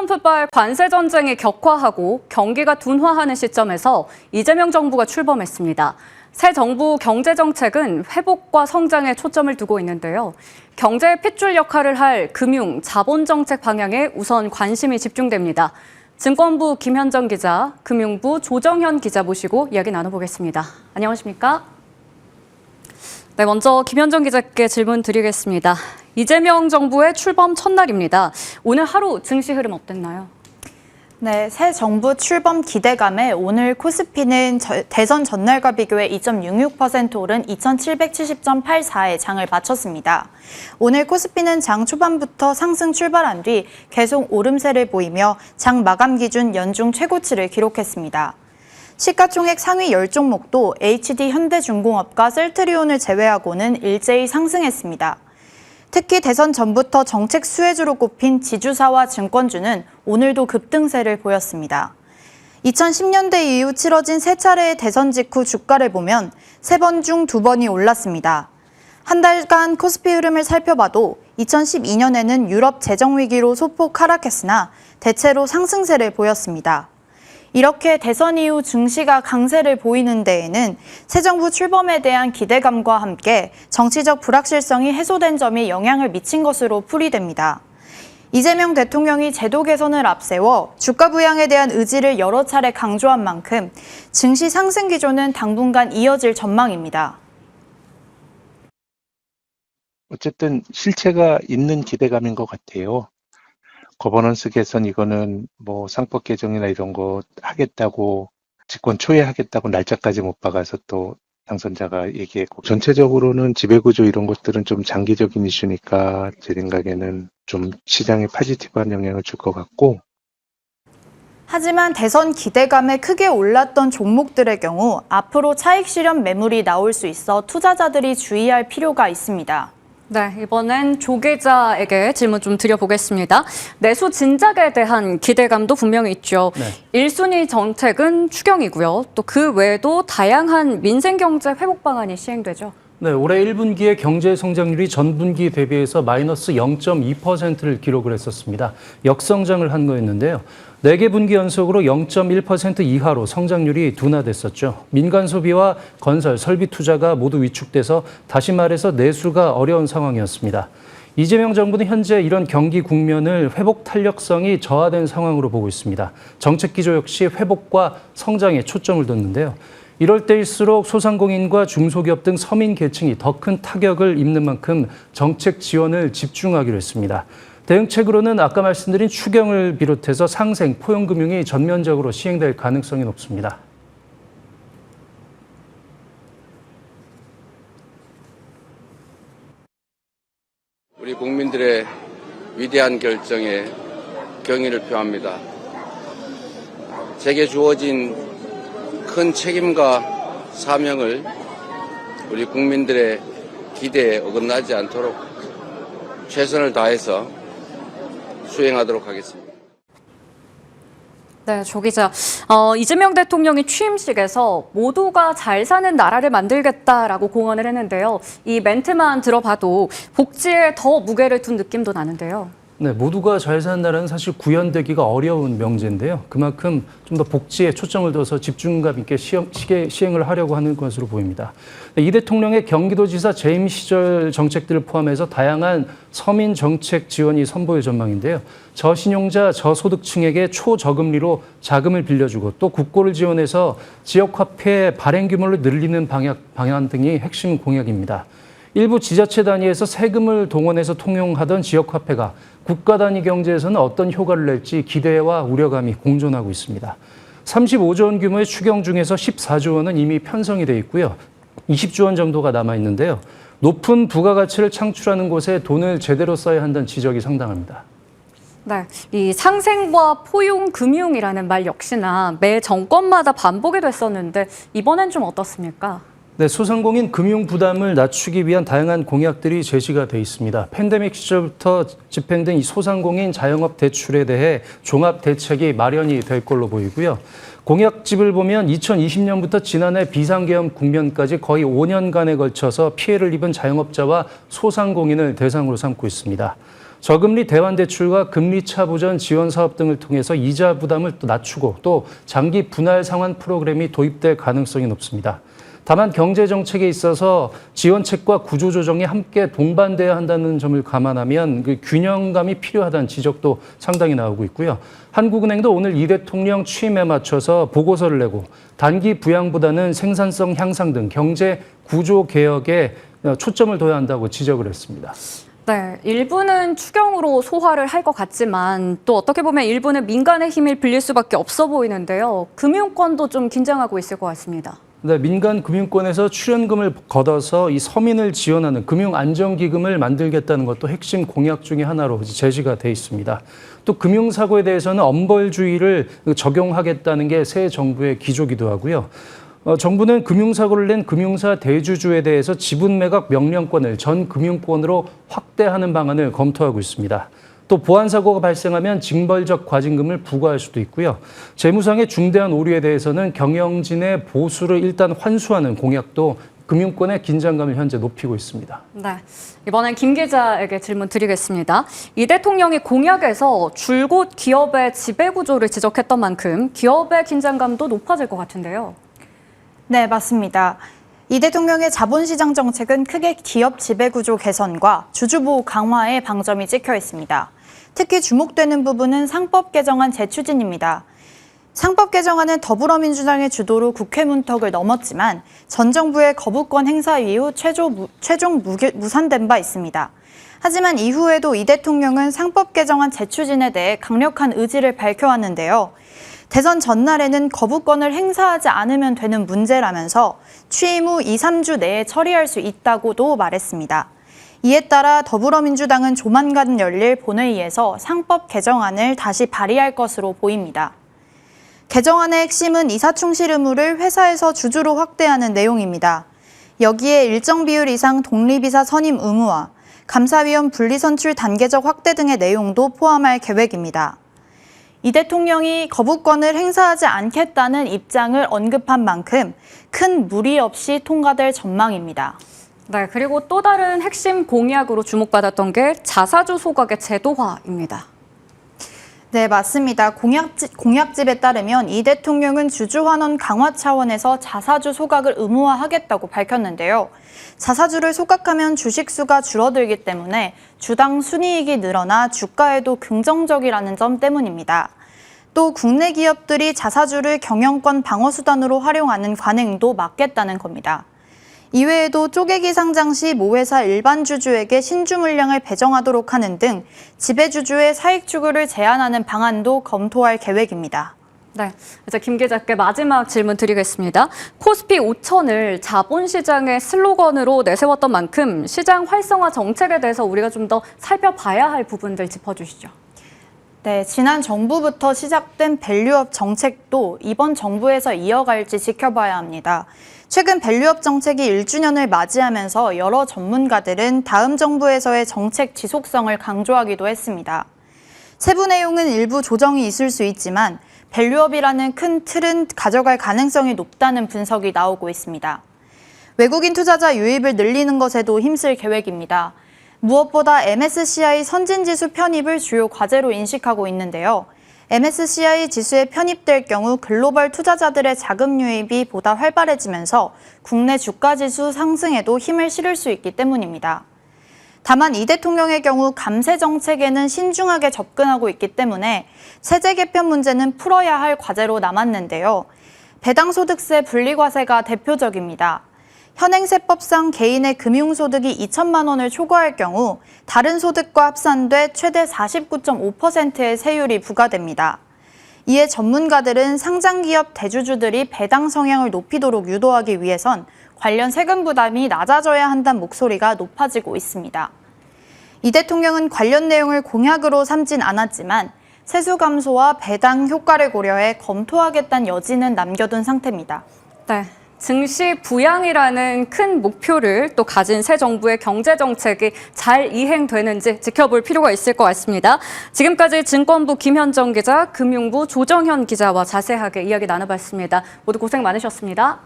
트럼프발 관세 전쟁이 격화하고 경기가 둔화하는 시점에서 이재명 정부가 출범했습니다. 새 정부 경제 정책은 회복과 성장에 초점을 두고 있는데요. 경제의 핏줄 역할을 할 금융, 자본 정책 방향에 우선 관심이 집중됩니다. 증권부 김현정 기자, 금융부 조정현 기자 모시고 이야기 나눠보겠습니다. 안녕하십니까? 네, 먼저 김현정 기자께 질문 드리겠습니다. 이재명 정부의 출범 첫날입니다. 오늘 하루 증시 흐름 어땠나요? 네, 새 정부 출범 기대감에 오늘 코스피는 대선 전날과 비교해 2.66% 오른 2770.84에 장을 마쳤습니다. 오늘 코스피는 장 초반부터 상승 출발한 뒤 계속 오름세를 보이며 장 마감 기준 연중 최고치를 기록했습니다. 시가총액 상위 10종목도 HD 현대중공업과 셀트리온을 제외하고는 일제히 상승했습니다. 특히 대선 전부터 정책 수혜주로 꼽힌 지주사와 증권주는 오늘도 급등세를 보였습니다. 2010년대 이후 치러진 세 차례의 대선 직후 주가를 보면 3번 중 2번이 올랐습니다. 한 달간 코스피 흐름을 살펴봐도 2012년에는 유럽 재정위기로 소폭 하락했으나 대체로 상승세를 보였습니다. 이렇게 대선 이후 증시가 강세를 보이는 데에는 새 정부 출범에 대한 기대감과 함께 정치적 불확실성이 해소된 점이 영향을 미친 것으로 풀이됩니다. 이재명 대통령이 제도 개선을 앞세워 주가 부양에 대한 의지를 여러 차례 강조한 만큼 증시 상승 기조는 당분간 이어질 전망입니다. 어쨌든 실체가 있는 기대감인 것 같아요. 거버넌스 개선 이거는 뭐 상법 개정이나 이런 거 하겠다고 집권 초에 하겠다고 날짜까지 못 박아서 또 당선자가 얘기했고, 전체적으로는 지배구조 이런 것들은 좀 장기적인 이슈니까 제 생각에는 좀 시장에 포지티브한 영향을 줄 것 같고, 하지만 대선 기대감에 크게 올랐던 종목들의 경우 앞으로 차익 실현 매물이 나올 수 있어 투자자들이 주의할 필요가 있습니다. 네, 이번엔 조 기자에게 질문 좀 드려보겠습니다. 내수 진작에 대한 기대감도 분명히 있죠. 네. 1순위 정책은 추경이고요. 또 그 외에도 다양한 민생경제 회복 방안이 시행되죠. 네, 올해 1분기의 경제 성장률이 전분기 대비해서 마이너스 0.2%를 기록을 했었습니다. 역성장을 한 거였는데요. 4개 분기 연속으로 0.1% 이하로 성장률이 둔화됐었죠. 민간 소비와 건설, 설비 투자가 모두 위축돼서 다시 말해서 내수가 어려운 상황이었습니다. 이재명 정부는 현재 이런 경기 국면을 회복 탄력성이 저하된 상황으로 보고 있습니다. 정책 기조 역시 회복과 성장에 초점을 뒀는데요. 이럴 때일수록 소상공인과 중소기업 등 서민 계층이 더 큰 타격을 입는 만큼 정책 지원을 집중하기로 했습니다. 대응책으로는 아까 말씀드린 추경을 비롯해서 상생, 포용금융이 전면적으로 시행될 가능성이 높습니다. 우리 국민들의 위대한 결정에 경의를 표합니다. 제게 주어진 큰 책임과 사명을 우리 국민들의 기대에 어긋나지 않도록 최선을 다해서 수행하도록 하겠습니다. 네, 조 기자. 이재명 대통령이 취임식에서 모두가 잘 사는 나라를 만들겠다라고 공언을 했는데요. 이 멘트만 들어봐도 복지에 더 무게를 둔 느낌도 나는데요. 네, 모두가 잘 사는 나라는 사실 구현되기가 어려운 명제인데요. 그만큼 좀 더 복지에 초점을 둬서 집중감 있게 시행을 하려고 하는 것으로 보입니다. 이 대통령의 경기도지사 재임 시절 정책들을 포함해서 다양한 서민 정책 지원이 선보일 전망인데요. 저신용자, 저소득층에게 초저금리로 자금을 빌려주고 또 국고를 지원해서 지역화폐 발행 규모를 늘리는 방안 등이 핵심 공약입니다. 일부 지자체 단위에서 세금을 동원해서 통용하던 지역화폐가 국가 단위 경제에서는 어떤 효과를 낼지 기대와 우려감이 공존하고 있습니다. 35조 원 규모의 추경 중에서 14조 원은 이미 편성이 돼 있고요. 20조 원 정도가 남아 있는데요. 높은 부가가치를 창출하는 곳에 돈을 제대로 써야 한다는 지적이 상당합니다. 네, 이 상생과 포용금융이라는 말 역시나 매 정권마다 반복이 됐었는데 이번엔 좀 어떻습니까? 네, 소상공인 금융 부담을 낮추기 위한 다양한 공약들이 제시가 돼 있습니다. 팬데믹 시절부터 집행된 이 소상공인 자영업 대출에 대해 종합 대책이 마련이 될 걸로 보이고요. 공약집을 보면 2020년부터 지난해 비상계엄 국면까지 거의 5년간에 걸쳐서 피해를 입은 자영업자와 소상공인을 대상으로 삼고 있습니다. 저금리 대환대출과 금리 차보전 지원 사업 등을 통해서 이자 부담을 또 낮추고 또 장기 분할 상환 프로그램이 도입될 가능성이 높습니다. 다만 경제 정책에 있어서 지원책과 구조조정이 함께 동반돼야 한다는 점을 감안하면 그 균형감이 필요하다는 지적도 상당히 나오고 있고요. 한국은행도 오늘 이 대통령 취임에 맞춰서 보고서를 내고 단기 부양보다는 생산성 향상 등 경제 구조 개혁에 초점을 둬야 한다고 지적을 했습니다. 네, 일부는 추경으로 소화를 할 것 같지만 또 어떻게 보면 일부는 민간의 힘을 빌릴 수밖에 없어 보이는데요. 금융권도 좀 긴장하고 있을 것 같습니다. 네, 민간 금융권에서 출연금을 걷어서 이 서민을 지원하는 금융안정기금을 만들겠다는 것도 핵심 공약 중에 하나로 제시가 돼 있습니다. 또 금융사고에 대해서는 엄벌주의를 적용하겠다는 게 새 정부의 기조기도 하고요. 정부는 금융사고를 낸 금융사 대주주에 대해서 지분 매각 명령권을 전 금융권으로 확대하는 방안을 검토하고 있습니다. 또 보안사고가 발생하면 징벌적 과징금을 부과할 수도 있고요. 재무상의 중대한 오류에 대해서는 경영진의 보수를 일단 환수하는 공약도 금융권의 긴장감을 현재 높이고 있습니다. 네, 이번엔 김 기자에게 질문 드리겠습니다. 이 대통령이 공약에서 줄곧 기업의 지배구조를 지적했던 만큼 기업의 긴장감도 높아질 것 같은데요. 네, 맞습니다. 이 대통령의 자본시장 정책은 크게 기업 지배구조 개선과 주주보호 강화에 방점이 찍혀 있습니다. 특히 주목되는 부분은 상법 개정안 재추진입니다. 상법 개정안은 더불어민주당의 주도로 국회 문턱을 넘었지만 전 정부의 거부권 행사 이후 최종 무산된 바 있습니다. 하지만 이후에도 이 대통령은 상법 개정안 재추진에 대해 강력한 의지를 밝혀왔는데요. 대선 전날에는 거부권을 행사하지 않으면 되는 문제라면서 취임 후 2, 3주 내에 처리할 수 있다고도 말했습니다. 이에 따라 더불어민주당은 조만간 열릴 본회의에서 상법 개정안을 다시 발의할 것으로 보입니다. 개정안의 핵심은 이사충실 의무를 회사에서 주주로 확대하는 내용입니다. 여기에 일정 비율 이상 독립이사 선임 의무와 감사위원 분리선출 단계적 확대 등의 내용도 포함할 계획입니다. 이 대통령이 거부권을 행사하지 않겠다는 입장을 언급한 만큼 큰 무리 없이 통과될 전망입니다. 네, 그리고 또 다른 핵심 공약으로 주목받았던 게 자사주 소각의 제도화입니다. 네, 맞습니다. 공약집에 따르면 이 대통령은 주주환원 강화 차원에서 자사주 소각을 의무화하겠다고 밝혔는데요. 자사주를 소각하면 주식수가 줄어들기 때문에 주당 순이익이 늘어나 주가에도 긍정적이라는 점 때문입니다. 또 국내 기업들이 자사주를 경영권 방어수단으로 활용하는 관행도 막겠다는 겁니다. 이외에도 쪼개기 상장 시 모회사 일반 주주에게 신주 물량을 배정하도록 하는 등 지배주주의 사익 추구를 제한하는 방안도 검토할 계획입니다. 네, 이제 김 기자께 마지막 질문 드리겠습니다. 코스피 5천을 자본시장의 슬로건으로 내세웠던 만큼 시장 활성화 정책에 대해서 우리가 좀 더 살펴봐야 할 부분들 짚어주시죠. 네, 지난 정부부터 시작된 밸류업 정책도 이번 정부에서 이어갈지 지켜봐야 합니다. 최근 밸류업 정책이 1주년을 맞이하면서 여러 전문가들은 다음 정부에서의 정책 지속성을 강조하기도 했습니다. 세부 내용은 일부 조정이 있을 수 있지만 밸류업이라는 큰 틀은 가져갈 가능성이 높다는 분석이 나오고 있습니다. 외국인 투자자 유입을 늘리는 것에도 힘쓸 계획입니다. 무엇보다 MSCI 선진지수 편입을 주요 과제로 인식하고 있는데요. MSCI 지수에 편입될 경우 글로벌 투자자들의 자금 유입이 보다 활발해지면서 국내 주가지수 상승에도 힘을 실을 수 있기 때문입니다. 다만 이 대통령의 경우 감세 정책에는 신중하게 접근하고 있기 때문에 세제 개편 문제는 풀어야 할 과제로 남았는데요. 배당소득세 분리과세가 대표적입니다. 현행세법상 개인의 금융소득이 2천만 원을 초과할 경우 다른 소득과 합산돼 최대 49.5%의 세율이 부과됩니다. 이에 전문가들은 상장기업 대주주들이 배당 성향을 높이도록 유도하기 위해선 관련 세금 부담이 낮아져야 한다는 목소리가 높아지고 있습니다. 이 대통령은 관련 내용을 공약으로 삼진 않았지만 세수 감소와 배당 효과를 고려해 검토하겠다는 여지는 남겨둔 상태입니다. 네. 증시 부양이라는 큰 목표를 또 가진 새 정부의 경제 정책이 잘 이행되는지 지켜볼 필요가 있을 것 같습니다. 지금까지 증권부 김현정 기자, 금융부 조정현 기자와 자세하게 이야기 나눠봤습니다. 모두 고생 많으셨습니다.